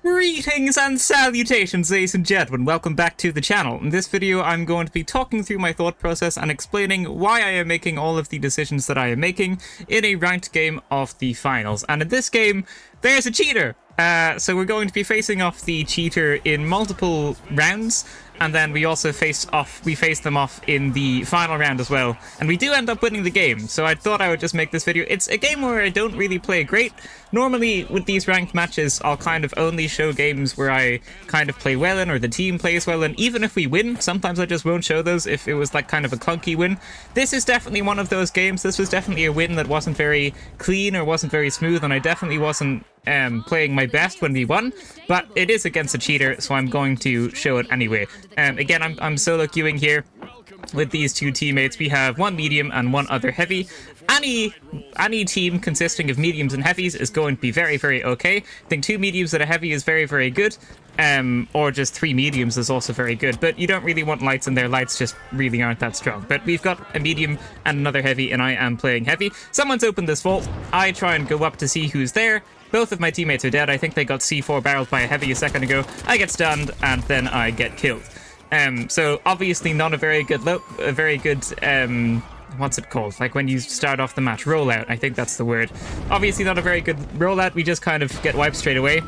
Greetings and salutations, ladies and gentlemen. Welcome back to the channel. In this video, I'm going to be talking through my thought process and explaining why I am making all of the decisions that I am making in a ranked game of the finals. And in this game, there's a cheater. So we're going to be facing off the cheater in multiple rounds. And then we also face them off in the final round as well. And we do end up winning the game, so I thought I would just make this video. It's a game where I don't really play great. Normally, with these ranked matches, I'll kind of only show games where I kind of play well in, or the team plays well in. Even if we win, sometimes I just won't show those if it was like kind of a clunky win. This is definitely one of those games. This was definitely a win that wasn't very clean or wasn't very smooth, and I definitely wasn't playing my best when we won, but it is against a cheater, so I'm going to show it anyway. Again, I'm solo queuing here with these two teammates. We have one medium and one other heavy. Any team consisting of mediums and heavies is going to be very, very okay. I think two mediums and a heavy is very, very good. Or just three mediums is also very good, but you don't really want lights in there. Lights just really aren't that strong. But we've got a medium and another heavy, and I am playing heavy. Someone's opened this vault. I try and go up to see who's there. Both of my teammates are dead. I think they got C4 barreled by a heavy a second ago. I get stunned, and then I get killed. So obviously not a very good what's it called? Like when you start off the match, rollout. I think that's the word. Obviously not a very good rollout. We just kind of get wiped straight away.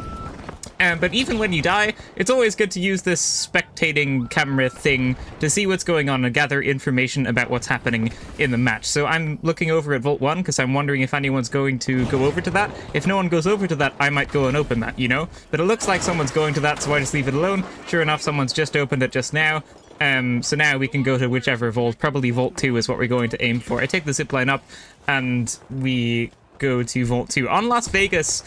But even when you die, it's always good to use this spectating camera thing to see what's going on and gather information about what's happening in the match. So I'm looking over at Vault 1 because I'm wondering if anyone's going to go over to that. If no one goes over to that, I might go and open that, you know? But it looks like someone's going to that, so I just leave it alone. Sure enough, someone's just opened it just now. So now we can go to whichever vault. Probably Vault 2 is what we're going to aim for. I take the zipline up and we go to Vault 2. On Las Vegas,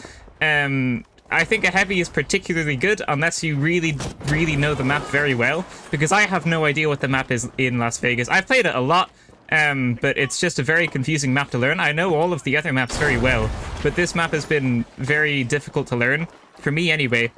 I think a heavy is particularly good unless you really, really know the map very well, because I have no idea what the map is in Las Vegas. I've played it a lot, but it's just a very confusing map to learn. I know all of the other maps very well, but this map has been very difficult to learn, for me anyway.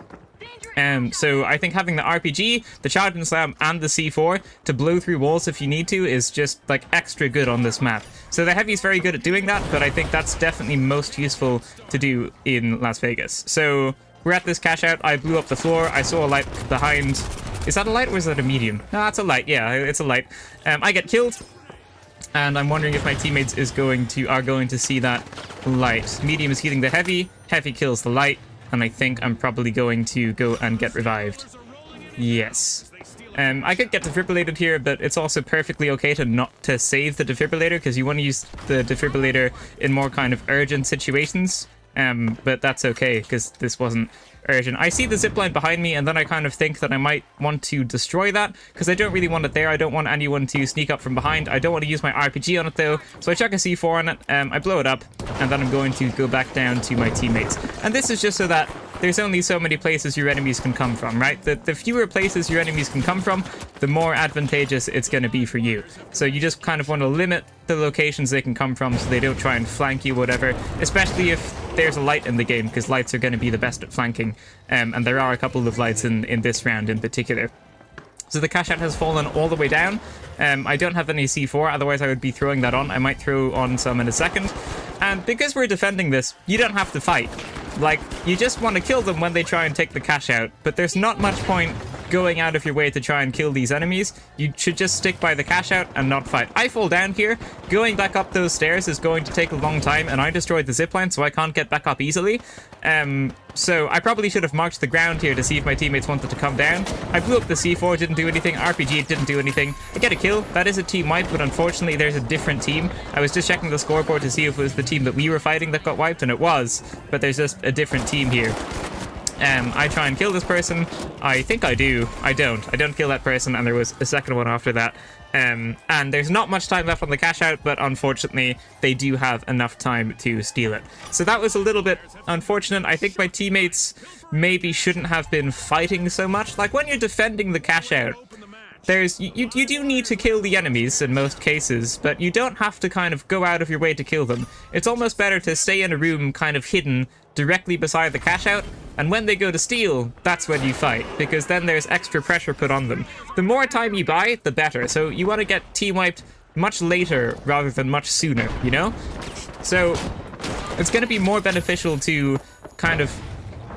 So I think having the RPG, the Charge and Slam, and the C4 to blow through walls if you need to is just like extra good on this map. So the heavy is very good at doing that, but I think that's definitely most useful to do in Las Vegas. So we're at this cash out. I blew up the floor. I saw a light behind. Is that a light or is that a medium? No, that's a light. Yeah, it's a light. I get killed. And I'm wondering if my teammates are going to see that light. Medium is healing the heavy. Heavy kills the light. And I think I'm probably going to go and get revived. Yes. I could get defibrillated here, but it's also perfectly okay to not to save the defibrillator, because you want to use the defibrillator in more kind of urgent situations. But that's okay, because this wasn't urgent. I see the zipline behind me, and then I kind of think that I might want to destroy that, because I don't really want it there. I don't want anyone to sneak up from behind. I don't want to use my RPG on it, though. So I chuck a C4 on it, I blow it up, and then I'm going to go back down to my teammates. And this is just so that there's only so many places your enemies can come from, right? The fewer places your enemies can come from, the more advantageous it's going to be for you. So you just kind of want to limit the locations they can come from so they don't try and flank you, whatever, especially if there's a light in the game, because lights are going to be the best at flanking, and there are a couple of lights in this round in particular. So the cash out has fallen all the way down. I don't have any C4, otherwise I would be throwing that on. I might throw on some in a second. And because we're defending this, you don't have to fight. Like, you just want to kill them when they try and take the cash out, but there's not much point going out of your way to try and kill these enemies. You should just stick by the cash out and not fight. I fall down here. Going back up those stairs is going to take a long time, and I destroyed the zipline, so I can't get back up easily. So I probably should have marked the ground here to see if my teammates wanted to come down. I blew up the C4, didn't do anything. RPG didn't do anything. I get a kill. That is a team wipe, but unfortunately there's a different team. I was just checking the scoreboard to see if it was the team that we were fighting that got wiped, and it was, but there's just a different team here. I try and kill this person. I think I do. I don't kill that person, and there was a second one after that. And there's not much time left on the cash out, but unfortunately they do have enough time to steal it. So that was a little bit unfortunate. I think my teammates maybe shouldn't have been fighting so much. Like, when you're defending the cash out, you do need to kill the enemies in most cases, but you don't have to kind of go out of your way to kill them. It's almost better to stay in a room kind of hidden directly beside the cash out, and when they go to steal, that's when you fight, because then there's extra pressure put on them. The more time you buy, the better. So you want to get team wiped much later rather than much sooner, you know? So it's going to be more beneficial to kind of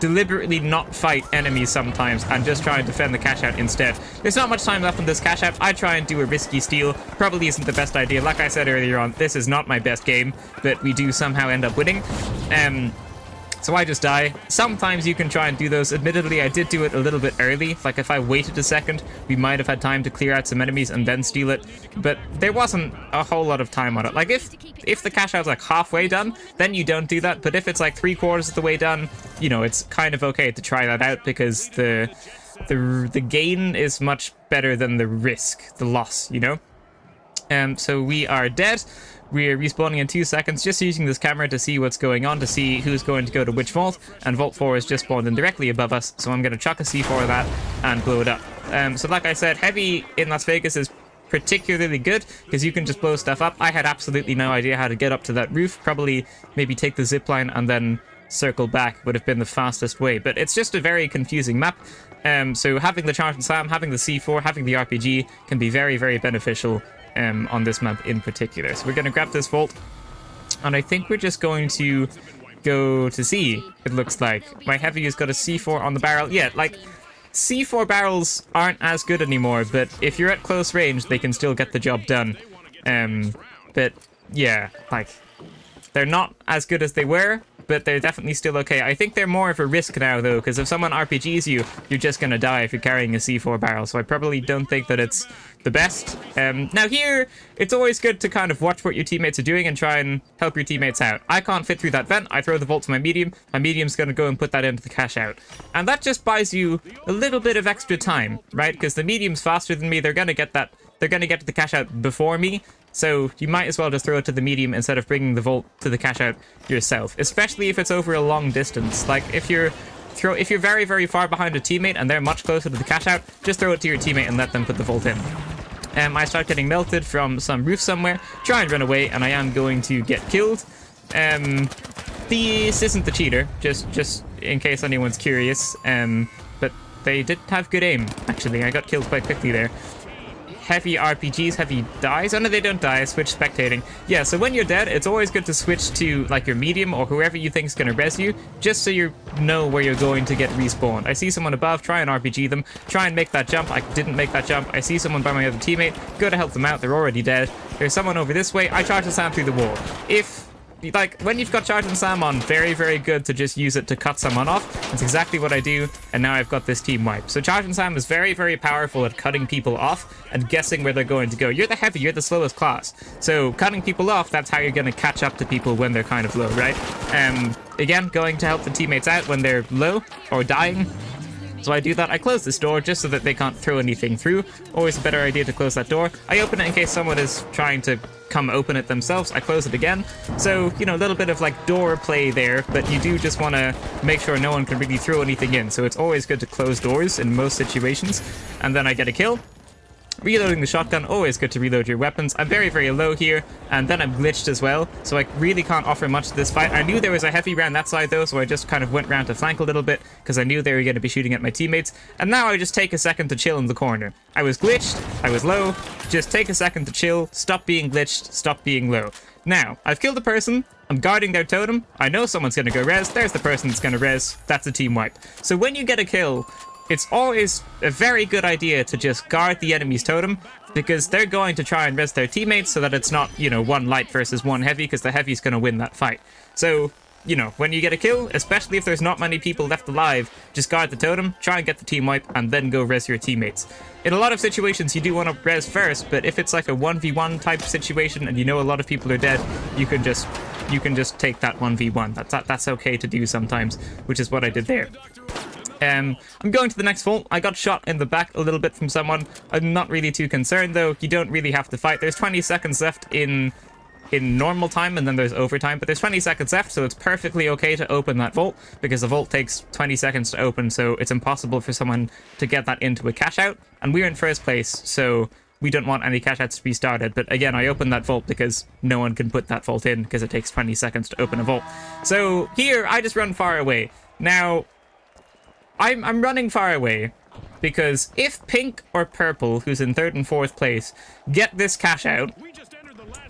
deliberately not fight enemies sometimes and just try and defend the cash out instead. There's not much time left on this cash out. I try and do a risky steal. Probably isn't the best idea. Like I said earlier on, this is not my best game, but we do somehow end up winning. So I just die. Sometimes you can try and do those. Admittedly, I did do it a little bit early. Like, if I waited a second, we might have had time to clear out some enemies and then steal it. But there wasn't a whole lot of time on it. Like, if the cash out's like halfway done, then you don't do that. But if it's like 3/4 of the way done, you know, it's kind of okay to try that out, because the gain is much better than the risk, the loss, you know? So we are dead. We're respawning in 2 seconds, just using this camera to see what's going on, to see who's going to go to which vault, and Vault 4 is just spawned in directly above us, so I'm going to chuck a C4 at that and blow it up. So like I said, Heavy in Las Vegas is particularly good, because you can just blow stuff up. I had absolutely no idea how to get up to that roof. Probably maybe take the zipline and then circle back would have been the fastest way, but it's just a very confusing map. So having the Charged SAM, having the C4, having the RPG can be very, very beneficial on this map in particular. So we're going to grab this vault, and I think we're just going to go to C, it looks like. My Heavy has got a C4 on the barrel. Yeah, like, C4 barrels aren't as good anymore, but if you're at close range, they can still get the job done. But yeah, like, they're not as good as they were, but they're definitely still okay. I think they're more of a risk now, though, because if someone RPGs you, you're just going to die if you're carrying a C4 barrel, so I probably don't think that it's the best. Now here, it's always good to kind of watch what your teammates are doing and try and help your teammates out. I can't fit through that vent. I throw the vault to my medium. My medium's going to go and put that into the cash out. And that just buys you a little bit of extra time, right? Because the medium's faster than me. They're going to get that. They're going to get to the cash out before me. So you might as well just throw it to the medium instead of bringing the vault to the cash out yourself, especially if it's over a long distance. Like, if you're very, very far behind a teammate and they're much closer to the cash out, just throw it to your teammate and let them put the vault in. I start getting melted from some roof somewhere, try and run away, and I am going to get killed. This isn't the cheater, just in case anyone's curious, but they did have good aim, actually. I got killed quite quickly there. Heavy RPGs, Heavy dies. Oh no, they don't die. Switch spectating. Yeah, so when you're dead, it's always good to switch to like your medium or whoever you think is going to res you, just so you know where you're going to get respawned. I see someone above, try and RPG them, try and make that jump. I didn't make that jump. I see someone by my other teammate, go to help them out. They're already dead. There's someone over this way. I charge the SAM through the wall. Like, when you've got Charged SAM on, very, very good to just use it to cut someone off. That's exactly what I do, and now I've got this team wipe. So Charged SAM is very, very powerful at cutting people off and guessing where they're going to go. You're the Heavy, you're the slowest class. So cutting people off, that's how you're going to catch up to people when they're kind of low, right? Again, going to help the teammates out when they're low or dying. So I do that. I close this door just so that they can't throw anything through. Always a better idea to close that door. I open it in case someone is trying to come open it themselves. I close it again. So, you know, a little bit of like door play there, but you do just want to make sure no one can really throw anything in. So it's always good to close doors in most situations. And then I get a kill. Reloading the shotgun, always good to reload your weapons. I'm very, very low here, and then I'm glitched as well, so I really can't offer much to this fight. I knew there was a Heavy around that side though, so I just kind of went round to flank a little bit, because I knew they were going to be shooting at my teammates, and now I just take a second to chill in the corner. I was glitched, I was low, just take a second to chill, stop being glitched, stop being low. Now, I've killed a person, I'm guarding their totem, I know someone's going to go res, there's the person that's going to res, that's a team wipe. So when you get a kill, it's always a very good idea to just guard the enemy's totem, because they're going to try and res their teammates so that it's not, you know, one light versus one Heavy, because the Heavy's going to win that fight. So, you know, when you get a kill, especially if there's not many people left alive, just guard the totem, try and get the team wipe, and then go res your teammates. In a lot of situations, you do want to res first, but if it's like a 1v1 type situation and you know a lot of people are dead, you can just take that 1v1. That's okay to do sometimes, which is what I did there. I'm going to the next vault. I got shot in the back a little bit from someone. I'm not really too concerned though. You don't really have to fight. There's 20 seconds left in normal time, and then there's overtime, but there's 20 seconds left, so it's perfectly okay to open that vault, because the vault takes 20 seconds to open, so it's impossible for someone to get that into a cash out, and we're in first place, so we don't want any cash outs to be started. But again, I opened that vault because no one can put that vault in, because it takes 20 seconds to open a vault. So here, I just run far away. Now, I'm running far away because if Pink or Purple, who's in 3rd and 4th place, get this cash out,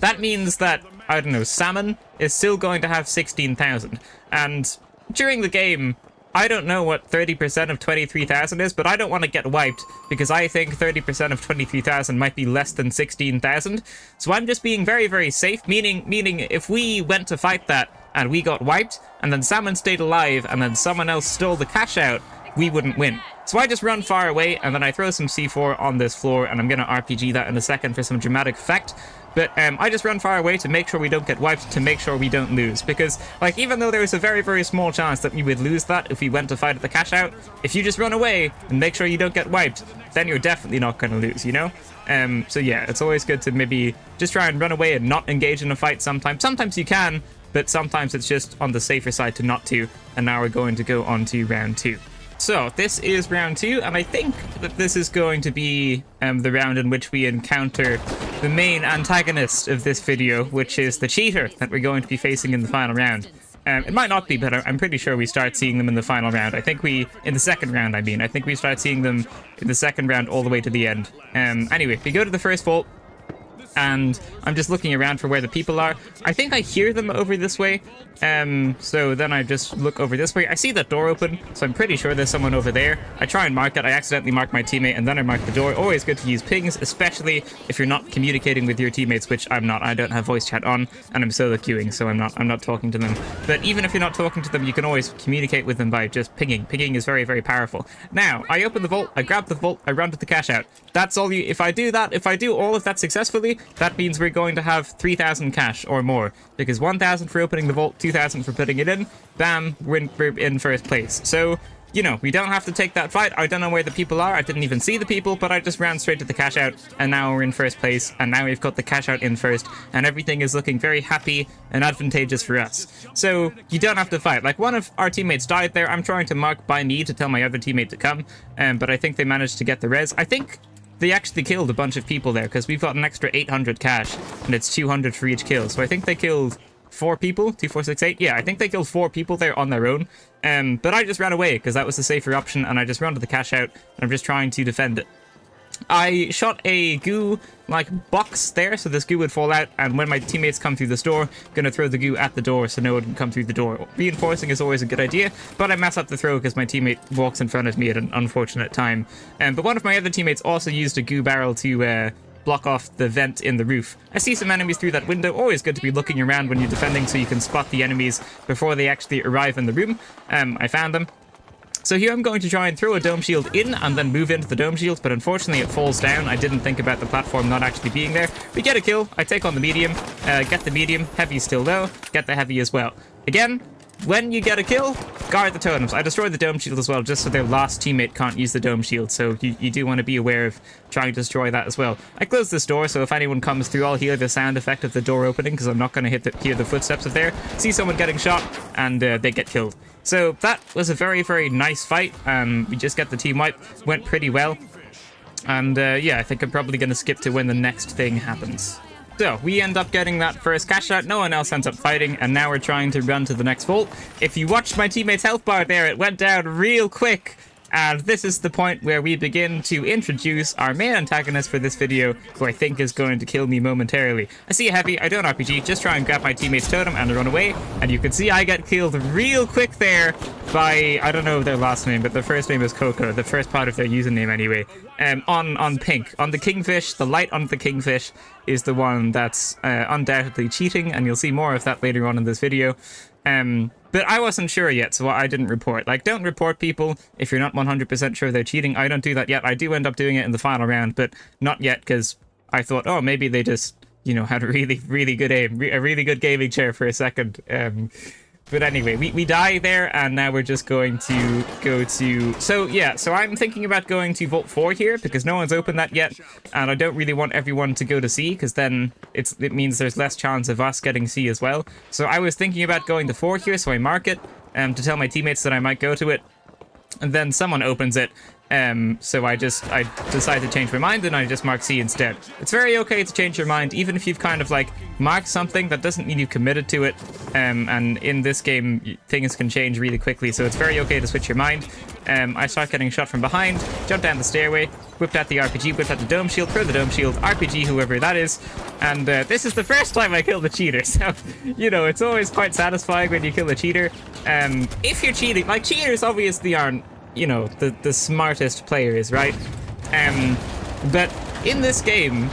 that means that, I don't know, Salmon is still going to have 16,000. And during the game, I don't know what 30% of 23,000 is, but I don't want to get wiped because I think 30% of 23,000 might be less than 16,000. So I'm just being very, very safe, meaning if we went to fight that and we got wiped and then Salmon stayed alive and then someone else stole the cash out, we wouldn't win. So I just run far away and then I throw some C4 on this floor, and I'm going to RPG that in a second for some dramatic effect. But I just run far away to make sure we don't get wiped, to make sure we don't lose. Because, like, even though there is a very, very small chance that we would lose that if we went to fight at the cash out, if you just run away and make sure you don't get wiped, then you're definitely not going to lose, you know? So yeah, it's always good to maybe just try and run away and not engage in a fight sometimes. Sometimes you can, but sometimes it's just on the safer side to not to. And now we're going to go on to round 2. So, this is round 2, and I think that this is going to be the round in which we encounter the main antagonist of this video, which is the cheater that we're going to be facing in the final round. It might not be, but I'm pretty sure we start seeing them in the final round. I think in the second round, I think we start seeing them in the second round all the way to the end. Anyway, we go to the first vault, and I'm just looking around for where the people are. I think I hear them over this way. So then I just look over this way. I see that door open, so I'm pretty sure there's someone over there. I try and mark it. I accidentally mark my teammate, and then I mark the door. Always good to use pings, especially if you're not communicating with your teammates, which I'm not. I don't have voice chat on, and I'm solo queuing, so I'm not talking to them. But even if you're not talking to them, you can always communicate with them by just pinging. Pinging is very, very powerful. Now, I open the vault, I grab the vault, I run to the cash out. That's all you... If I do all of that successfully, that means we're going to have 3,000 cash or more. Because 1,000 for opening the vault, 2,000 for putting it in, bam, we're in first place. So, you know, we don't have to take that fight. I don't know where the people are. I didn't even see the people, but I just ran straight to the cash out, and now we're in first place, and now we've got the cash out in first, and everything is looking very happy and advantageous for us. So, you don't have to fight. Like, one of our teammates died there. I'm trying to mark by me to tell my other teammate to come, but I think they managed to get the res. I think they actually killed a bunch of people there, because we've got an extra 800 cash, and it's 200 for each kill. So I think they killed 4 people, 2, 4, 6, 8. Yeah, I think they killed 4 people there on their own. But I just ran away because that was the safer option, and I just ran to the cash out, and I'm just trying to defend it. I shot a goo like box there, so this goo would fall out, and when my teammates come through this door, I'm gonna throw the goo at the door so no one can come through the door. Reinforcing is always a good idea, but I mess up the throw because my teammate walks in front of me at an unfortunate time. But one of my other teammates also used a goo barrel to block off the vent in the roof. I see some enemies through that window. Always good to be looking around when you're defending so you can spot the enemies before they actually arrive in the room. I found them. So here I'm going to try and throw a dome shield in and then move into the dome shield, but unfortunately it falls down. I didn't think about the platform not actually being there. We get a kill. I take on the medium, get the medium. Heavy's still low. Get the heavy as well. Again, when you get a kill, guard the totems. I destroyed the dome shield as well, just so their last teammate can't use the dome shield, so you do want to be aware of trying to destroy that as well. I close this door, so if anyone comes through, I'll hear the sound effect of the door opening, because I'm not going to hear the footsteps of there. See someone getting shot, and they get killed. So that was a very, very nice fight. We just get the team wipe. Went pretty well. And yeah, I think I'm probably going to skip to when the next thing happens. So, we end up getting that first cash out, no one else ends up fighting, and now we're trying to run to the next vault. If you watched my teammate's health bar there, it went down real quick. And this is the point where we begin to introduce our main antagonist for this video, who I think is going to kill me momentarily. I see a heavy, I don't RPG, just try and grab my teammate's totem and run away. And you can see I get killed real quick there by, I don't know their last name, but their first name is Coco, the first part of their username anyway. On pink. On the Kingfish, the light on the Kingfish is the one that's undoubtedly cheating, and you'll see more of that later on in this video. But I wasn't sure yet, so I didn't report. Like, don't report people if you're not 100% sure they're cheating. I don't do that yet. I do end up doing it in the final round, but not yet, because I thought, oh, maybe they just, you know, had a really, really good aim, a really good gaming chair for a second. But anyway, we die there, and now we're just going to go to... So, yeah, so I'm thinking about going to Vault 4 here, because no one's opened that yet, and I don't really want everyone to go to C, because then it means there's less chance of us getting C as well. So I was thinking about going to 4 here, so I mark it, to tell my teammates that I might go to it. And then someone opens it, So I decided to change my mind and I just marked C instead. It's very okay to change your mind, even if you've kind of like marked something. That doesn't mean you've committed to it. And in this game, things can change really quickly, so it's very okay to switch your mind. I start getting shot from behind, jump down the stairway, whipped out the RPG, whipped out the dome shield, throw the dome shield, RPG, whoever that is. And this is the first time I killed a cheater, so, you know, it's always quite satisfying when you kill a cheater. If you're cheating, like, cheaters obviously aren't, you know, the smartest players, right? But in this game,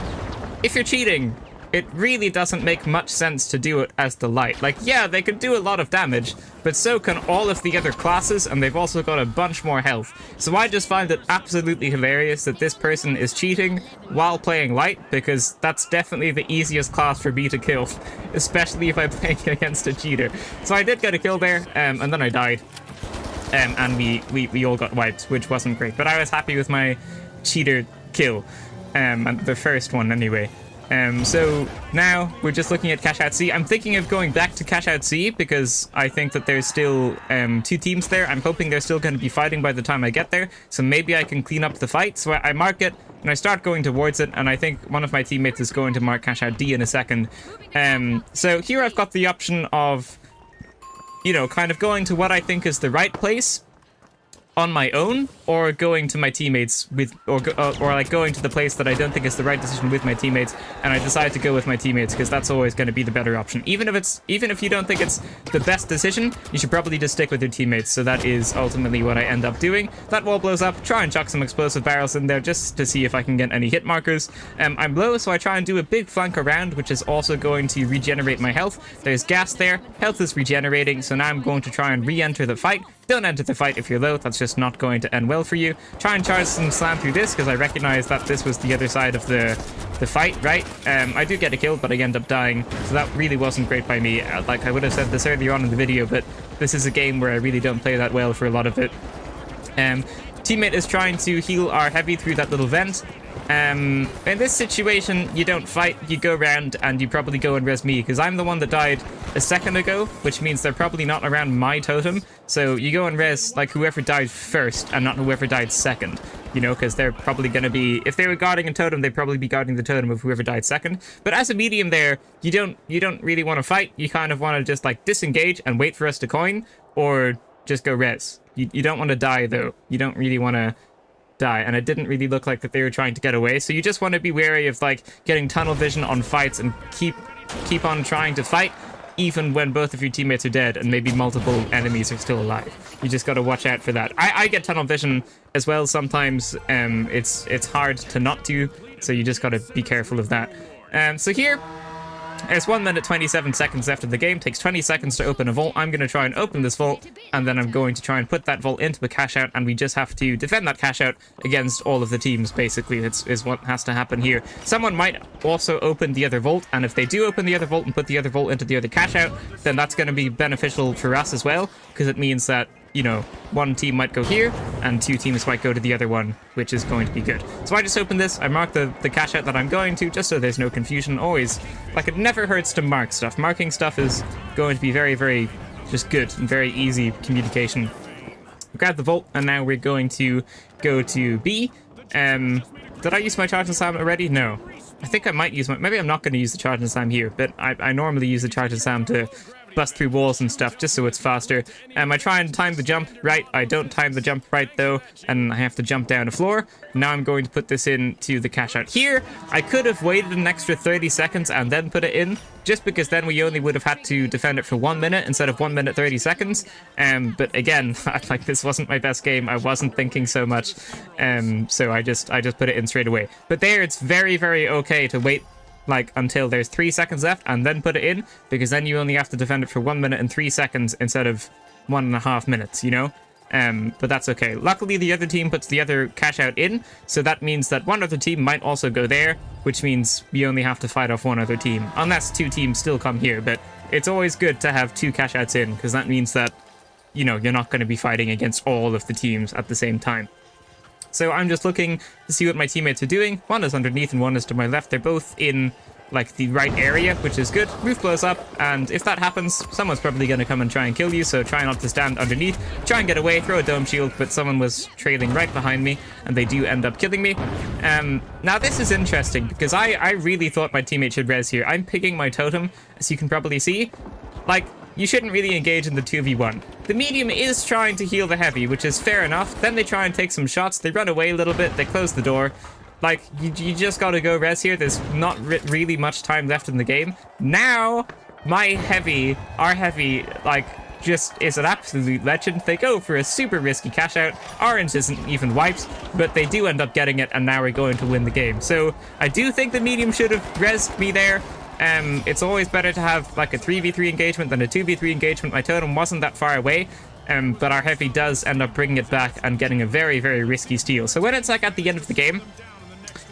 if you're cheating, it really doesn't make much sense to do it as the light. Like, yeah, they can do a lot of damage, but so can all of the other classes, and they've also got a bunch more health. So I just find it absolutely hilarious that this person is cheating while playing light, because that's definitely the easiest class for me to kill, especially if I'm playing against a cheater. So I did get a kill there, and then I died. And we all got wiped, which wasn't great. But I was happy with my cheater kill, and the first one anyway. So now we're just looking at Cash Out C. I'm thinking of going back to Cash Out C because I think that there's still 2 teams there. I'm hoping they're still going to be fighting by the time I get there, so maybe I can clean up the fight. So I mark it and I start going towards it, and I think one of my teammates is going to mark Cash Out D in a second. So here I've got the option of, you know, kind of going to what I think is the right place on my own, or going to my teammates with, or like going to the place that I don't think is the right decision with my teammates, and I decide to go with my teammates because that's always going to be the better option. Even if you don't think it's the best decision, you should probably just stick with your teammates. So that is ultimately what I end up doing. That wall blows up, try and chuck some explosive barrels in there just to see if I can get any hit markers. I'm low, so I try and do a big flank around, which is also going to regenerate my health. There's gas there, health is regenerating, so now I'm going to try and re-enter the fight. Don't enter the fight if you're low, that's just not going to end well for you. Try and charge some slam through this, because I recognize that this was the other side of the fight, right? I do get a kill, but I end up dying, so that really wasn't great by me. Like, I would have said this earlier on in the video, but this is a game where I really don't play that well for a lot of it. Teammate is trying to heal our heavy through that little vent. In this situation, you don't fight, you go around, and you probably go and res me, because I'm the one that died a second ago, which means they're probably not around my totem. So you go and res, like, whoever died first, and not whoever died second, you know, because they're probably going to be, if they were guarding a totem, they'd probably be guarding the totem of whoever died second. But as a medium there, you don't really want to fight. You kind of want to just, like, disengage and wait for us to coin, or just go res. You don't want to die, though. You don't really want to die, and it didn't really look like that they were trying to get away, so you just want to be wary of, like, getting tunnel vision on fights and keep on trying to fight even when both of your teammates are dead and maybe multiple enemies are still alive. You just got to watch out for that. I get tunnel vision as well sometimes. It's hard to not do, so you just got to be careful of that. So here there's 1 minute 27 seconds left of the game. Takes 20 seconds to open a vault. I'm going to try and open this vault, and then I'm going to try and put that vault into a cash out, and we just have to defend that cash out against all of the teams, basically. Is what has to happen here. Someone might also open the other vault, and if they do open the other vault and put the other vault into the other cash out, then that's going to be beneficial for us as well, because it means that, you know, one team might go here and 2 teams might go to the other one, which is going to be good. So I just opened this. I marked the cash out that I'm going to, just so there's no confusion. Always, like, it never hurts to mark stuff. Marking stuff is going to be very, very just good and very easy communication. Grab the vault, and now we're going to go to B. Did I use my charge and slam already? No. I think I might use my... Maybe I'm not going to use the charge and slam here, but I normally use the charge and slam to bust through walls and stuff, just so it's faster. I try and time the jump right. I don't time the jump right, though, and I have to jump down a floor. Now I'm going to put this into the cash out here. I could have waited an extra 30 seconds and then put it in, just because then we only would have had to defend it for 1 minute instead of 1 minute 30 seconds. But again, like, this wasn't my best game. I wasn't thinking so much, so I just put it in straight away. But there, it's very, very okay to wait, like, until there's 3 seconds left and then put it in, because then you only have to defend it for 1 minute and 3 seconds instead of 1.5 minutes, you know? But that's okay. Luckily, the other team puts the other cash out in, so that means that one other team might also go there, which means we only have to fight off one other team, unless 2 teams still come here. But it's always good to have 2 cash outs in, because that means that, you know, you're not going to be fighting against all of the teams at the same time. So I'm just looking to see what my teammates are doing. One is underneath and one is to my left. They're both in like the right area, which is good. Roof blows up, and if that happens, someone's probably going to come and try and kill you, so try not to stand underneath. Try and get away, throw a dome shield, but someone was trailing right behind me, and they do end up killing me. Now this is interesting, because I really thought my teammate should res here. I'm picking my totem, as you can probably see. Like, you shouldn't really engage in the 2v1. The medium is trying to heal the heavy, which is fair enough. Then they try and take some shots, they run away a little bit, they close the door. Like, you just gotta go res here. There's not really much time left in the game. Now, our heavy, like, just is an absolute legend. They go for a super risky cash out. Orange isn't even wiped, but they do end up getting it, and now we're going to win the game. So, I do think the medium should have resed me there. It's always better to have, like, a 3v3 engagement than a 2v3 engagement. My totem wasn't that far away. But our heavy does end up bringing it back and getting a very, very risky steal. So when it's, like, at the end of the game,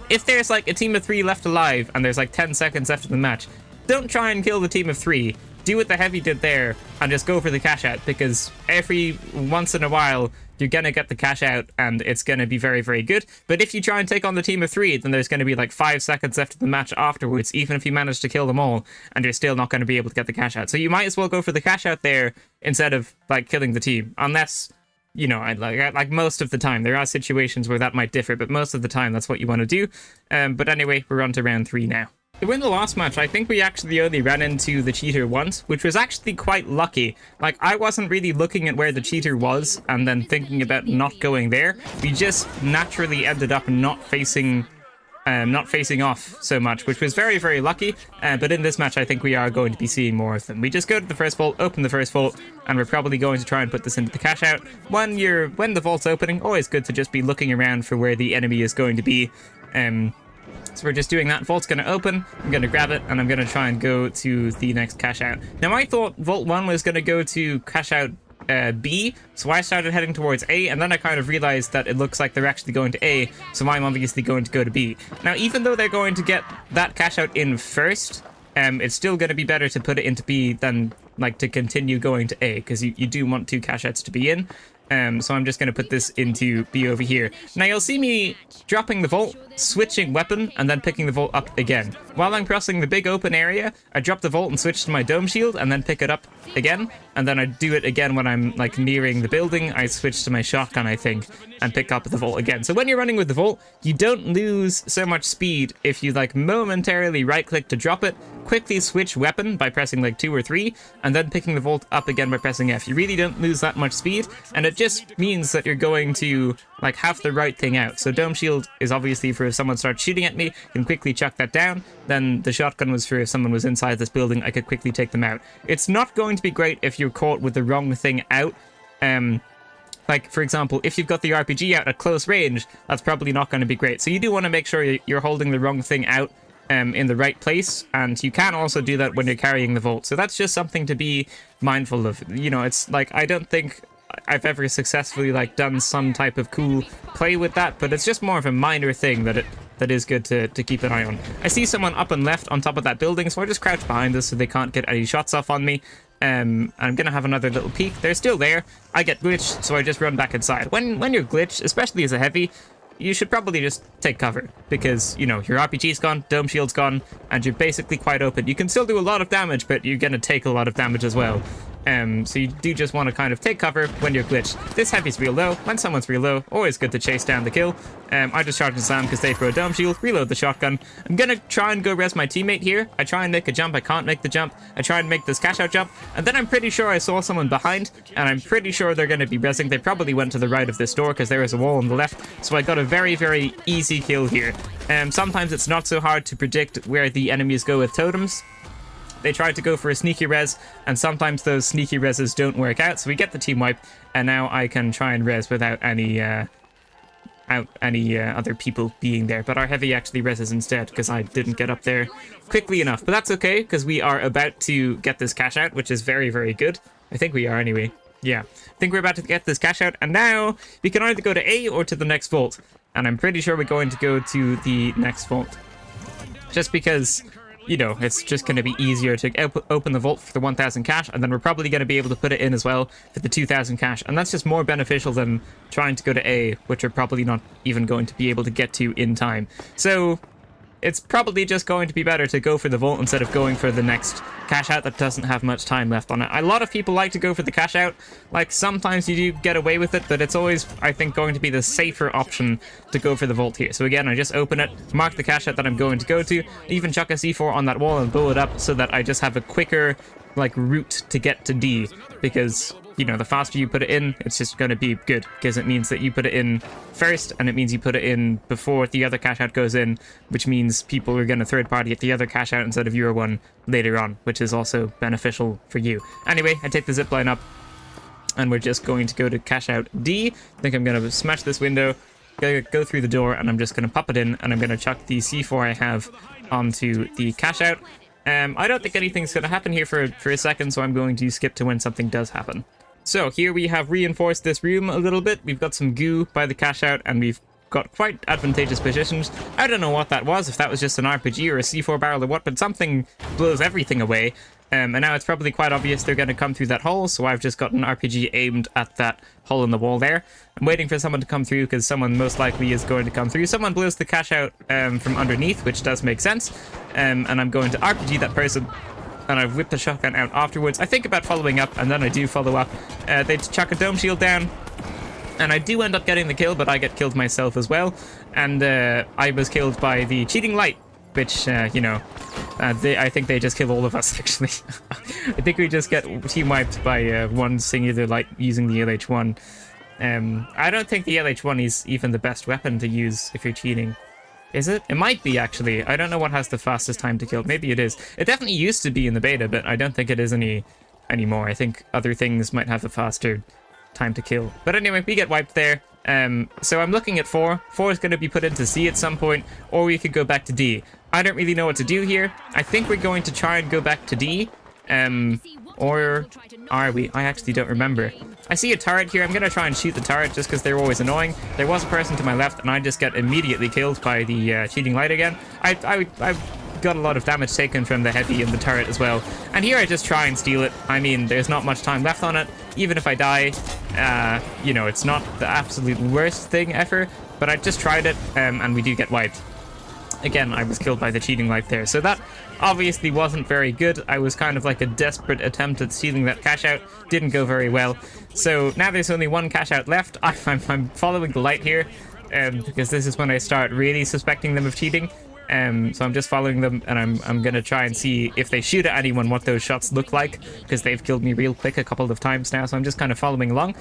if there's like a team of 3 left alive and there's like 10 seconds left in the match, don't try and kill the team of 3. Do what the heavy did there and just go for the cash out, because every once in a while you're gonna get the cash out and it's gonna be very, very good. But if you try and take on the team of 3, then there's gonna be like 5 seconds left in the match afterwards, even if you manage to kill them all, and you're still not gonna be able to get the cash out. So you might as well go for the cash out there instead of like killing the team, unless, you know, like most of the time. There are situations where that might differ, but most of the time that's what you want to do. But anyway, we're on to round 3 now. To win the last match, I think we actually only ran into the cheater once, which was actually quite lucky. Like, I wasn't really looking at where the cheater was and then thinking about not going there. We just naturally ended up not facing off so much, which was very, very lucky. But in this match, I think we are going to be seeing more of them. We just go to the first vault, open the first vault, and we're probably going to try and put this into the cash out. When the vault's opening, always good to just be looking around for where the enemy is going to be. So we're just doing that. Vault's going to open, I'm going to grab it, and I'm going to try and go to the next cash out. Now, I thought Vault 1 was going to go to cash out B, so I started heading towards A, and then I kind of realized that it looks like they're actually going to A, so I'm obviously going to go to B. Now, even though they're going to get that cash out in first, it's still going to be better to put it into B than like to continue going to A, because you do want 2 cash outs to be in. So I'm just going to put this into B over here. Now you'll see me dropping the vault, switching weapon, and then picking the vault up again. While I'm crossing the big open area, I drop the vault and switch to my dome shield, and then pick it up again. And then I do it again when I'm like nearing the building. I switch to my shotgun, I think, and pick up the vault again. So when you're running with the vault, you don't lose so much speed if you like momentarily right click to drop it, quickly switch weapon by pressing like 2 or 3, and then picking the vault up again by pressing F. You really don't lose that much speed, and it just means that you're going to like have the right thing out. So dome shield is obviously for if someone starts shooting at me, you can quickly chuck that down. Then the shotgun was for if someone was inside this building, I could quickly take them out. It's not going to be great if you're caught with the wrong thing out. Like, for example, if you've got the RPG out at close range, that's probably not going to be great. So you do want to make sure you're holding the wrong thing out in the right place, and you can also do that when you're carrying the vault. So that's just something to be mindful of. You know, it's like, I don't think I've ever successfully like done some type of cool play with that, but it's just more of a minor thing that is good to keep an eye on. I see someone up and left on top of that building, so I just crouch behind this so they can't get any shots off on me. I'm gonna have another little peek. They're still there. I get glitched, so I just run back inside. When you're glitched, especially as a heavy, you should probably just take cover, because, you know, your RPG's gone, dome shield's gone, and you're basically quite open. You can still do a lot of damage, but you're gonna take a lot of damage as well. So you do just want to kind of take cover when you're glitched. This heavy's real low. When someone's real low, always good to chase down the kill. I just charge and slam because they throw a dome shield, reload the shotgun. I'm gonna try and go res my teammate here. I try and make a jump, I can't make the jump. I try and make this cash out jump, and then I'm pretty sure I saw someone behind, and I'm pretty sure they're gonna be resing. They probably went to the right of this door because there is a wall on the left, so I got a very, very easy kill here. Sometimes it's not so hard to predict where the enemies go with totems. They try to go for a sneaky res, and sometimes those sneaky reses don't work out, so we get the team wipe, and now I can try and res without any other people being there. But our heavy actually reses instead, because I didn't get up there quickly enough. But that's okay, because we are about to get this cash out, which is very, very good. I think we are anyway. Yeah, I think we're about to get this cash out, and now we can either go to A or to the next vault. And I'm pretty sure we're going to go to the next vault. Just because, you know, it's just going to be easier to open the vault for the 1,000 cash, and then we're probably going to be able to put it in as well for the 2,000 cash, and that's just more beneficial than trying to go to A, which we're probably not even going to be able to get to in time. So, it's probably just going to be better to go for the vault instead of going for the next cash out that doesn't have much time left on it. A lot of people like to go for the cash out. Like, sometimes you do get away with it, but it's always, I think, going to be the safer option to go for the vault here. So again, I just open it, mark the cash out that I'm going to go to, even chuck a C4 on that wall and blow it up so that I just have a quicker, like, route to get to D, because, you know, the faster you put it in, it's just going to be good, because it means that you put it in first, and it means you put it in before the other cash out goes in, which means people are going to third party at the other cash out instead of your one later on, which is also beneficial for you. Anyway, I take the zipline up, and we're just going to go to cash out D. I think I'm going to smash this window, go through the door, and I'm just going to pop it in, and I'm going to chuck the C4 I have onto the cash out. I don't think anything's going to happen here for a second, so I'm going to skip to when something does happen. So here we have reinforced this room a little bit. We've got some goo by the cash out, and we've got quite advantageous positions. I don't know what that was, if that was just an RPG or a C4 barrel or what, but something blows everything away. And now it's probably quite obvious they're going to come through that hole, so I've just got an RPG aimed at that hole in the wall there. I'm waiting for someone to come through, because someone most likely is going to come through. Someone blows the cash out from underneath, which does make sense. And I'm going to RPG that person, and I've whipped the shotgun out afterwards. I think about following up, and then I do follow up. They chuck a dome shield down, and I do end up getting the kill, but I get killed myself as well. And I was killed by the cheating light, which, you know, I think they just kill all of us, actually. I think we just get team wiped by one singular light using the LH1. I don't think the LH1 is even the best weapon to use if you're cheating. Is it? It might be, actually. I don't know what has the fastest time to kill. Maybe it is. It definitely used to be in the beta, but I don't think it is anymore. I think other things might have a faster time to kill. But anyway, we get wiped there. So I'm looking at 4. 4 is going to be put into C at some point, or we could go back to D. I don't really know what to do here. I think we're going to try and go back to D. Or are we? I actually don't remember. I see a turret here. I'm going to try and shoot the turret just because they're always annoying. There was a person to my left, and I just get immediately killed by the cheating light again. I got a lot of damage taken from the heavy and the turret as well. And here I just try and steal it. I mean, there's not much time left on it. Even if I die, you know, it's not the absolute worst thing ever. But I just tried it, and we do get wiped. Again, I was killed by the cheating light there. So that obviously wasn't very good. I was kind of like a desperate attempt at stealing that cash out. Didn't go very well. So now there's only one cash out left. I'm following the light here, because this is when I start really suspecting them of cheating. So I'm just following them, and I'm gonna try and see if they shoot at anyone what those shots look like, because they've killed me real quick a couple of times now. So I'm just kind of following along.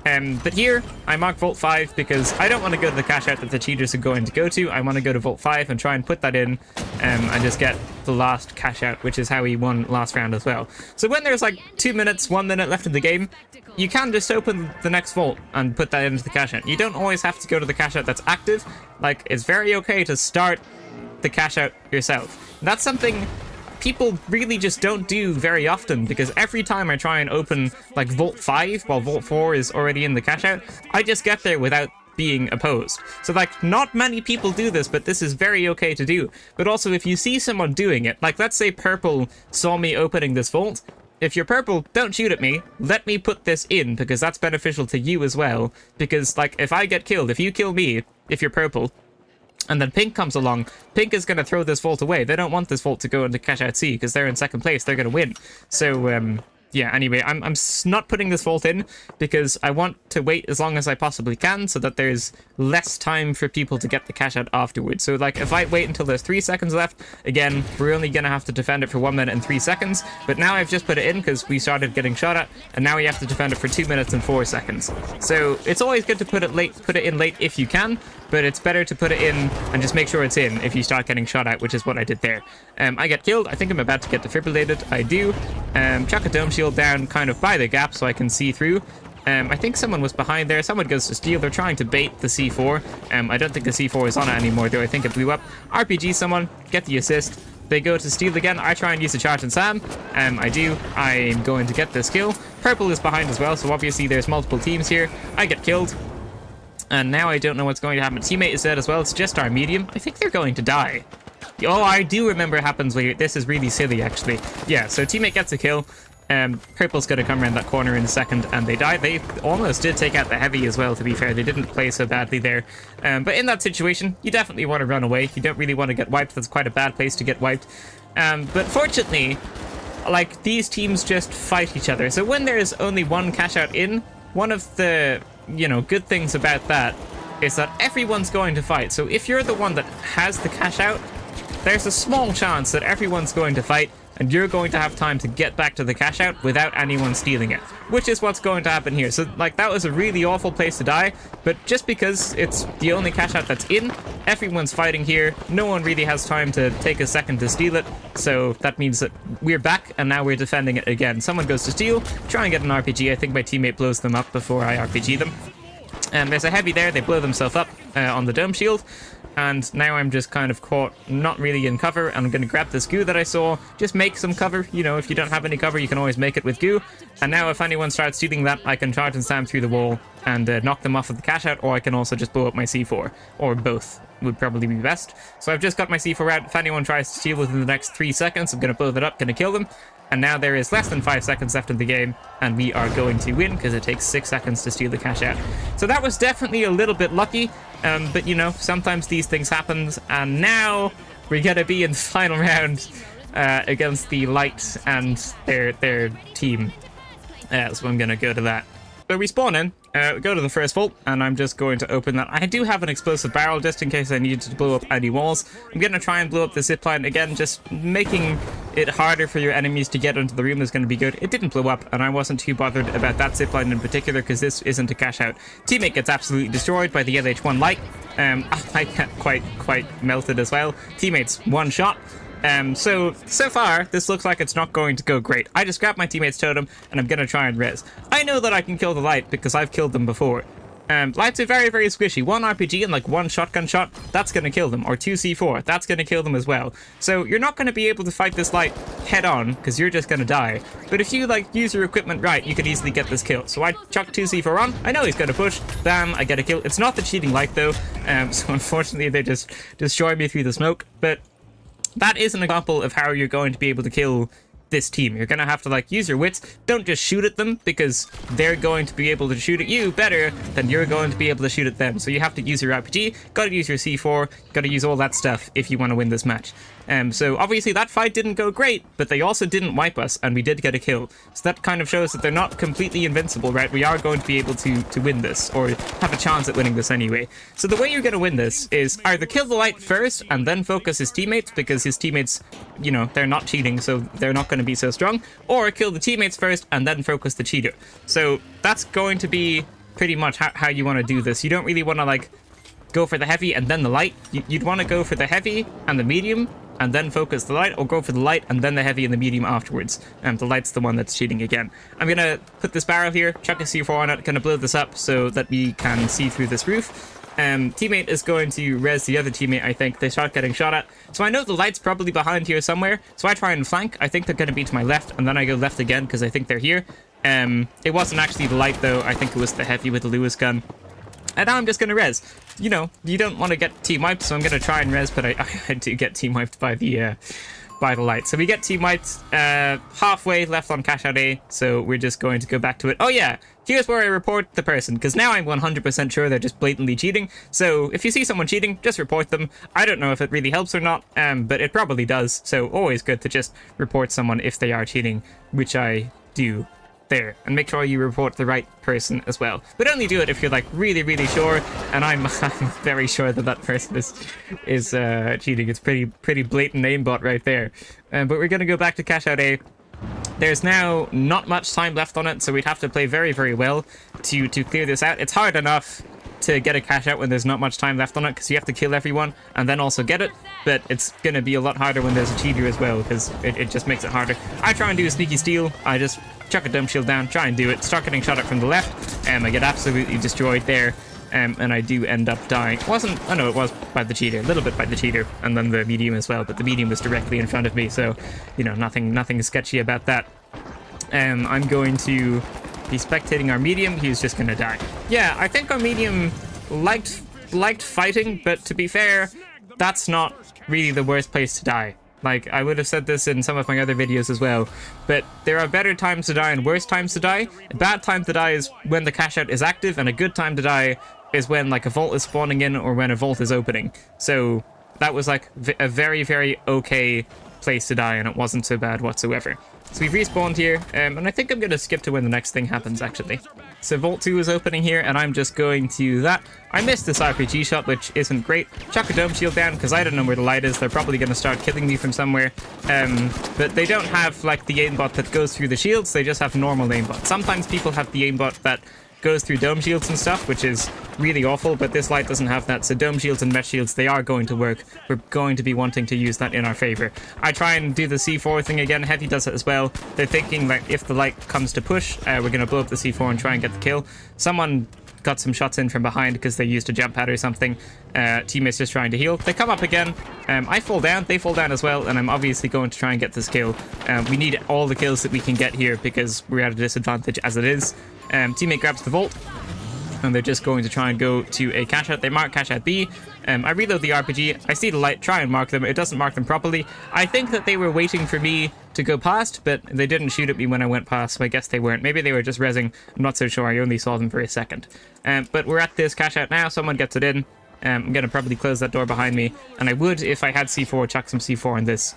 But here, I mark Vault 5 because I don't want to go to the cash out that the cheaters are going to go to. I want to go to Vault 5 and try and put that in, and just get the last cash out, which is how we won last round as well. So when there's like 2 minutes, 1 minute left in the game, you can just open the next vault and put that into the cash out. You don't always have to go to the cash out that's active. Like, it's very okay to start the cash out yourself. That's something people really just don't do very often, because every time I try and open like Vault 5 while Vault 4 is already in the cash out, I just get there without being opposed. So like, not many people do this, but this is very okay to do. But also, if you see someone doing it, like let's say Purple saw me opening this vault, if you're Purple, don't shoot at me, let me put this in, because that's beneficial to you as well. Because like, if I get killed, if you kill me, if you're Purple, and then Pink comes along, Pink is going to throw this vault away. They don't want this vault to go into cash out C, because they're in second place. They're going to win. So, yeah, anyway, I'm not putting this vault in because I want to wait as long as I possibly can so that there's less time for people to get the cash out afterwards. So, like, if I wait until there's 3 seconds left, again, we're only going to have to defend it for 1 minute and 3 seconds. But now I've just put it in because we started getting shot at, and now we have to defend it for 2 minutes and 4 seconds. So, it's always good to put it in late if you can, but it's better to put it in and just make sure it's in if you start getting shot at, which is what I did there. I get killed. I think I'm about to get defibrillated. I do. Chuck a dome shield down kind of by the gap so I can see through. I think someone was behind there. Someone goes to steal. They're trying to bait the C4. I don't think the C4 is on it anymore, though. I think it blew up. RPG someone. Get the assist. They go to steal again. I try and use the charge and Sam. I do. I'm going to get this kill. Purple is behind as well, so obviously there's multiple teams here. I get killed. And now I don't know what's going to happen. Teammate is dead as well. It's just our medium. I think they're going to die. Oh, I do remember it happens later. This is really silly, actually. Yeah, so teammate gets a kill. Purple's going to come around that corner in a second, and they die. They almost did take out the heavy as well, to be fair. They didn't play so badly there. But in that situation, you definitely want to run away. You don't really want to get wiped. That's quite a bad place to get wiped. But fortunately, like, these teams just fight each other. So when there's only one cash out in, one of the, you know, good things about that is that everyone's going to fight. So if you're the one that has the cash out, there's a small chance that everyone's going to fight, and you're going to have time to get back to the cash out without anyone stealing it, which is what's going to happen here. So, like, that was a really awful place to die, but just because it's the only cash out that's in, everyone's fighting here. No one really has time to take a second to steal it, so that means that we're back, and now we're defending it again. Someone goes to steal, try and get an RPG. I think my teammate blows them up before I RPG them. There's a heavy there. They blow themselves up on the dome shield. And now I'm just kind of caught, not really in cover, and I'm going to grab this goo that I saw, just make some cover. You know, if you don't have any cover, you can always make it with goo. And now if anyone starts stealing that, I can charge and slam through the wall and knock them off of the cash out, or I can also just blow up my C4, or both would probably be best. So I've just got my C4 out. If anyone tries to steal within the next 3 seconds, I'm going to blow that up, going to kill them. And now there is less than 5 seconds left in the game, and we are going to win because it takes 6 seconds to steal the cash out. So that was definitely a little bit lucky, but you know, sometimes these things happen. And now we're going to be in the final round against the Light and their team. So I'm going to go to that. So we spawn in, go to the first vault, and I'm just going to open that. I do have an explosive barrel just in case I need to blow up any walls. I'm going to try and blow up the zipline again. Just making it harder for your enemies to get into the room is going to be good. It didn't blow up, and I wasn't too bothered about that zipline in particular because this isn't a cash out. Teammate gets absolutely destroyed by the LH1 Light. I get quite melted as well. Teammate's one shot. So far, this looks like it's not going to go great. I just grabbed my teammate's totem, and I'm gonna try and res. I know that I can kill the Light, because I've killed them before. Lights are very, very squishy. 1 RPG and like 1 shotgun shot, that's gonna kill them. Or 2 C4, that's gonna kill them as well. So you're not gonna be able to fight this Light head on, because you're just gonna die. But if you like use your equipment right, you could easily get this kill. So I chuck 2 C4 on, I know he's gonna push, bam, I get a kill. It's not the cheating Light though, so unfortunately they just destroy me through the smoke, but that is an example of how you're going to be able to kill this team. You're going to have to like use your wits. Don't just shoot at them because they're going to be able to shoot at you better than you're going to be able to shoot at them. So you have to use your RPG, got to use your C4, got to use all that stuff if you want to win this match. So obviously that fight didn't go great, but they also didn't wipe us and we did get a kill. So that kind of shows that they're not completely invincible, right? We are going to be able to win this, or have a chance at winning this anyway. So the way you're going to win this is either kill the Light first and then focus his teammates, because his teammates, you know, they're not cheating, so they're not going to be so strong, or kill the teammates first and then focus the cheater. So that's going to be pretty much how you want to do this. You don't really want to like go for the heavy and then the Light. You'd want to go for the heavy and the medium and then focus the Light, or go for the Light and then the heavy and the medium afterwards. The Light's the one that's cheating again. I'm gonna put this barrel here, chuck a C4 on it, gonna blow this up so that we can see through this roof. Teammate is going to res the other teammate, I think. They start getting shot at. So I know the Light's probably behind here somewhere, so I try and flank. I think they're gonna be to my left, and then I go left again because I think they're here. It wasn't actually the Light though, I think it was the heavy with the Lewis gun. And now I'm just going to res. You know, you don't want to get team wiped, so I'm going to try and res, but I do get team wiped by the Light. So we get team wiped halfway left on cash out A, so we're just going to go back to it. Oh yeah, here's where I report the person, because now I'm 100% sure they're just blatantly cheating. So if you see someone cheating, just report them. I don't know if it really helps or not, but it probably does. So always good to just report someone if they are cheating, which I do. There, and make sure you report the right person as well, but only do it if you're like really sure, and I'm very sure that that person is cheating. It's pretty blatant aimbot right there. But we're gonna go back to cash out A. There's now not much time left on it, so we'd have to play very well to clear this out. It's hard enough to get a cash out when there's not much time left on it, because you have to kill everyone and then also get it, but it's gonna be a lot harder when there's a cheater as well, because it just makes it harder. I try and do a sneaky steal. I just chuck a dome shield down, try and do it, start getting shot at from the left, I get absolutely destroyed there, and I do end up dying. It wasn't, I know it was by the cheater, a little bit by the cheater, and then the medium as well, but the medium was directly in front of me, so, you know, nothing sketchy about that. I'm going to be spectating our medium. He's just gonna die. Yeah, I think our medium liked fighting, but to be fair, that's not really the worst place to die. Like, I would have said this in some of my other videos as well, but there are better times to die and worse times to die. A bad time to die is when the cash out is active, and a good time to die is when, like, a vault is spawning in or when a vault is opening. So that was, like, a very, very okay place to die, and it wasn't so bad whatsoever. So we've respawned here, and I think I'm going to skip to when the next thing happens, actually. So Vault 2 is opening here, and I'm just going to that. I missed this RPG shot, which isn't great. Chuck a dome shield down, because I don't know where the light is. They're probably going to start killing me from somewhere. But they don't have, like, the aimbot that goes through the shields. They just have normal aimbot. Sometimes people have the aimbot that goes through dome shields and stuff, which is really awful, but this light doesn't have that. So dome shields and mesh shields, they are going to work. We're going to be wanting to use that in our favor. I try and do the C4 thing again. Heavy does it as well. They're thinking that if the light comes to push, we're going to blow up the C4 and try and get the kill. Someone got some shots in from behind because they used a jump pad or something. Teammates just trying to heal. They come up again. I fall down. They fall down as well, and I'm obviously going to try and get this kill. We need all the kills that we can get here because we're at a disadvantage as it is. Teammate grabs the vault, and they're just going to try and go to a cash out. They mark cash out B. I reload the RPG. I see the light, try and mark them. It doesn't mark them properly. I think that they were waiting for me to go past, but they didn't shoot at me when I went past, so I guess they weren't. Maybe they were just rezzing. I'm not so sure. I only saw them for a second. But we're at this cash out now. Someone gets it in. I'm going to probably close that door behind me, and I would, if I had C4, chuck some C4 in this.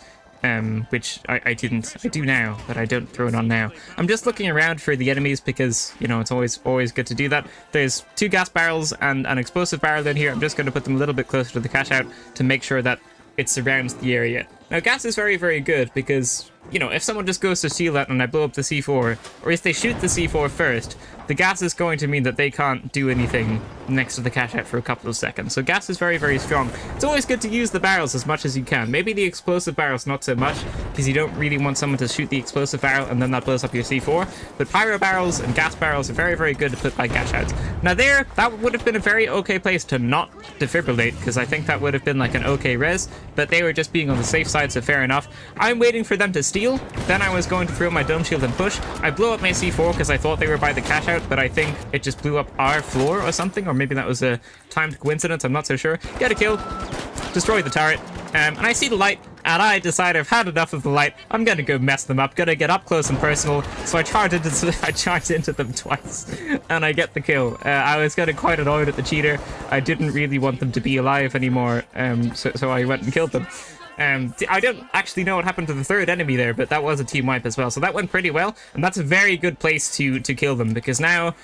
Which I didn't. I do now, but I don't throw it on now. I'm just looking around for the enemies because, you know, it's always good to do that. There's 2 gas barrels and an explosive barrel in here. I'm just going to put them a little bit closer to the cash out to make sure that it surrounds the area. Now, gas is very, very good because, you know, if someone just goes to steal that and I blow up the C4, or if they shoot the C4 first, the gas is going to mean that they can't do anything next to the cash out for a couple of seconds. So gas is very, very strong. It's always good to use the barrels as much as you can. Maybe the explosive barrels not so much, because you don't really want someone to shoot the explosive barrel and then that blows up your C4. But pyro barrels and gas barrels are very, very good to put by cash outs. Now there, that would have been a very okay place to not defibrillate, because I think that would have been like an okay res, but they were just being on the safe side, so fair enough. I'm waiting for them to steal. Then I was going to throw my dome shield and push. I blow up my C4 because I thought they were by the cash out, but I think it just blew up our floor or something, or maybe that was a timed coincidence. I'm not so sure. Get a kill, destroy the turret, and I see the light, and I decide I've had enough of the light. I'm gonna go mess them up. Gonna get up close and personal. So I charged into them twice, and I get the kill. I was getting quite annoyed at the cheater. I didn't really want them to be alive anymore, so I went and killed them. I don't actually know what happened to the third enemy there, but that was a team wipe as well, so that went pretty well, and that's a very good place to kill them, because now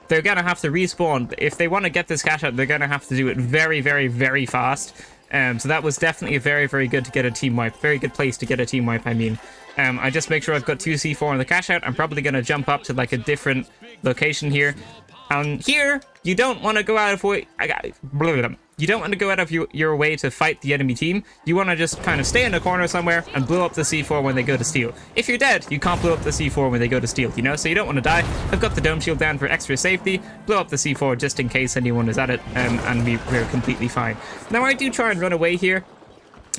they're gonna have to respawn. If they want to get this cash out, they're gonna have to do it very, very, very fast. So that was definitely very, very good to get a team wipe. Very good place to get a team wipe, I mean. I just make sure I've got 2 C4 on the cash out. I'm probably gonna jump up to like a different location here. And here, you don't want to go out of way. You don't want to go out of your way to fight the enemy team. You want to just kind of stay in a corner somewhere and blow up the C4 when they go to steal. If you're dead, you can't blow up the C4 when they go to steal, you know? So you don't want to die. I've got the dome shield down for extra safety. Blow up the C4 just in case anyone is at it, and we're completely fine. Now, I do try and run away here.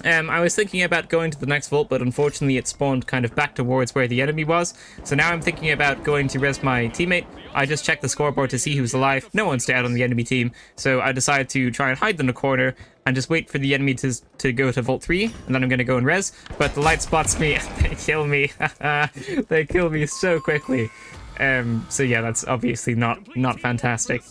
I was thinking about going to the next vault, but unfortunately it spawned kind of back towards where the enemy was. So now I'm thinking about going to res my teammate. I just checked the scoreboard to see who's alive. No one's dead on the enemy team. So I decided to try and hide in the corner and just wait for the enemy to go to vault 3. And then I'm going to go and res. But the light spots me and they kill me. They kill me so quickly. So yeah, that's obviously not fantastic.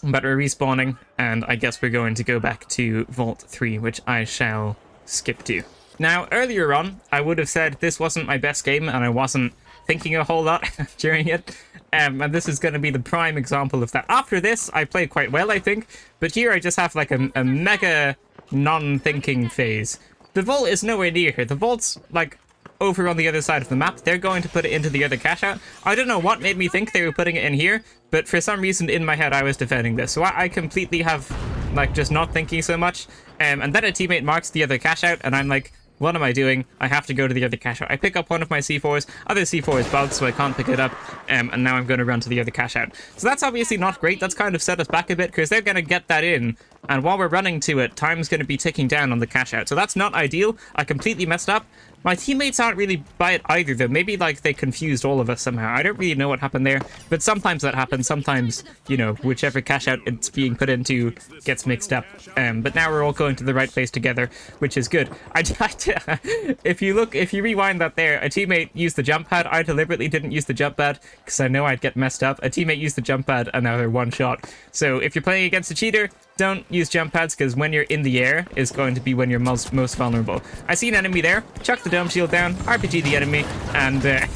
But we're respawning, and I guess we're going to go back to Vault 3, which I shall skip to. Now, earlier on, I would have said this wasn't my best game, and I wasn't thinking a whole lot during it. And this is going to be the prime example of that. After this, I played quite well, I think. But here, I just have like a mega non-thinking phase. The vault is nowhere near here. The vault's like over on the other side of the map. They're going to put it into the other cash out. I don't know what made me think they were putting it in here, but for some reason in my head I was defending this. So I completely have like just not thinking so much. And then a teammate marks the other cash out, and I'm like, what am I doing? I have to go to the other cash out. I pick up one of my C4s. Other C4 is bugged, so I can't pick it up. And now I'm going to run to the other cash out. So that's obviously not great. That's kind of set us back a bit, because they're going to get that in. And while we're running to it, time's going to be ticking down on the cash out. So that's not ideal. I completely messed up. My teammates aren't really by it either, though. Maybe, like, they confused all of us somehow. I don't really know what happened there, but sometimes that happens. Sometimes, you know, whichever cash out it's being put into gets mixed up. But now we're all going to the right place together, which is good. If you rewind that there, a teammate used the jump pad. I deliberately didn't use the jump pad because I know I'd get messed up. A teammate used the jump pad, and now they're one shot. So if you're playing against a cheater, don't use jump pads, because when you're in the air is going to be when you're most vulnerable. I see an enemy there, chuck the dome shield down, RPG the enemy, and I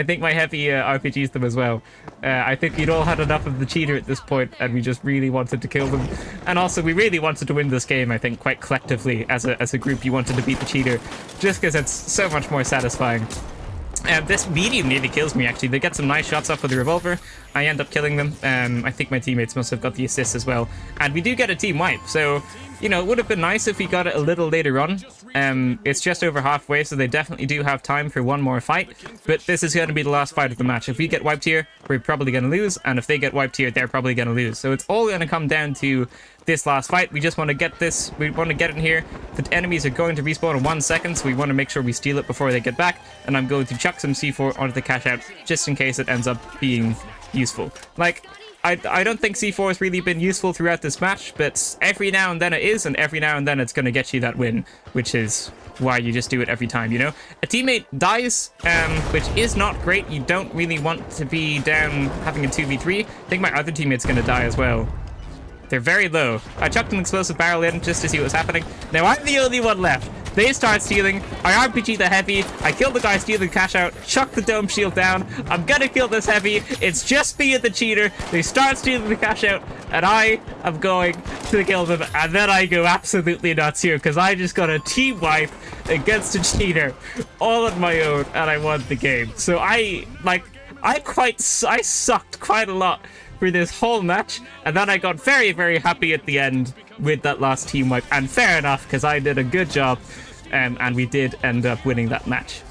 think my heavy RPGs them as well. I think we'd all had enough of the cheater at this point, and we just really wanted to kill them. And also, we really wanted to win this game, I think, quite collectively. As a group, you wanted to beat the cheater, just because it's so much more satisfying. This medium nearly kills me, actually. They get some nice shots off with the revolver. I end up killing them. I think my teammates must have got the assist as well. And we do get a team wipe, so, you know, it would have been nice if we got it a little later on. It's just over halfway, so they definitely do have time for one more fight. But this is going to be the last fight of the match. If we get wiped here, we're probably going to lose. And if they get wiped here, they're probably going to lose. So it's all going to come down to this last fight. We just want to get this. We want to get in here. The enemies are going to respawn in 1 second, so we want to make sure we steal it before they get back. And I'm going to chuck some C4 onto the cash out, just in case it ends up being useful. Like, I don't think C4 has really been useful throughout this match, but every now and then it is, and every now and then it's going to get you that win, which is why you just do it every time, you know? A teammate dies, which is not great. You don't really want to be down having a 2v3. I think my other teammate's going to die as well. They're very low. I chucked an explosive barrel in just to see what was happening. Now I'm the only one left. They start stealing. I RPG the heavy. I kill the guy stealing cash out. Chuck the dome shield down. I'm gonna kill this heavy. It's just me and the cheater. They start stealing the cash out, and I am going to kill them. And then I go absolutely nuts here because I just got a team wipe against a cheater all on my own, and I won the game. So I sucked quite a lot for this whole match, and then I got very, very happy at the end with that last team wipe, and fair enough, because I did a good job, and we did end up winning that match.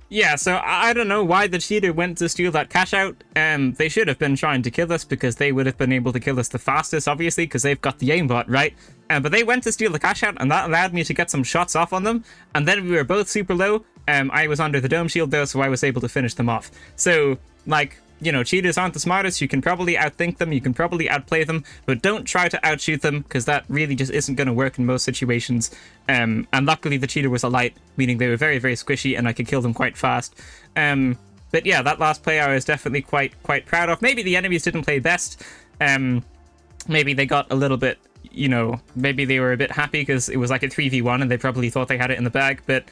Yeah, so I don't know why the cheater went to steal that cash out. They should have been trying to kill us, because they would have been able to kill us the fastest, obviously, because they've got the aimbot, right? But they went to steal the cash out, and that allowed me to get some shots off on them, and then we were both super low. I was under the dome shield though, so I was able to finish them off. So, like, you know, cheaters aren't the smartest. You can probably outthink them, you can probably outplay them, but don't try to outshoot them, because that really just isn't going to work in most situations. And luckily the cheater was a light, meaning they were very, very squishy, and I could kill them quite fast. But yeah, that last play I was definitely quite proud of. Maybe the enemies didn't play best. Maybe they got a little bit, you know, maybe they were a bit happy because it was like a 3v1 and they probably thought they had it in the bag, but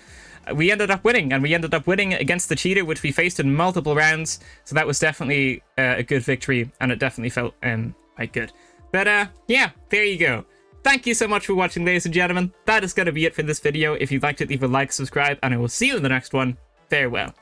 we ended up winning, and we ended up winning against the cheater, which we faced in multiple rounds. So that was definitely a good victory, and it definitely felt quite good. But yeah, there you go. Thank you so much for watching, ladies and gentlemen. That is going to be it for this video. If you liked it, leave a like, subscribe, and I will see you in the next one. Farewell.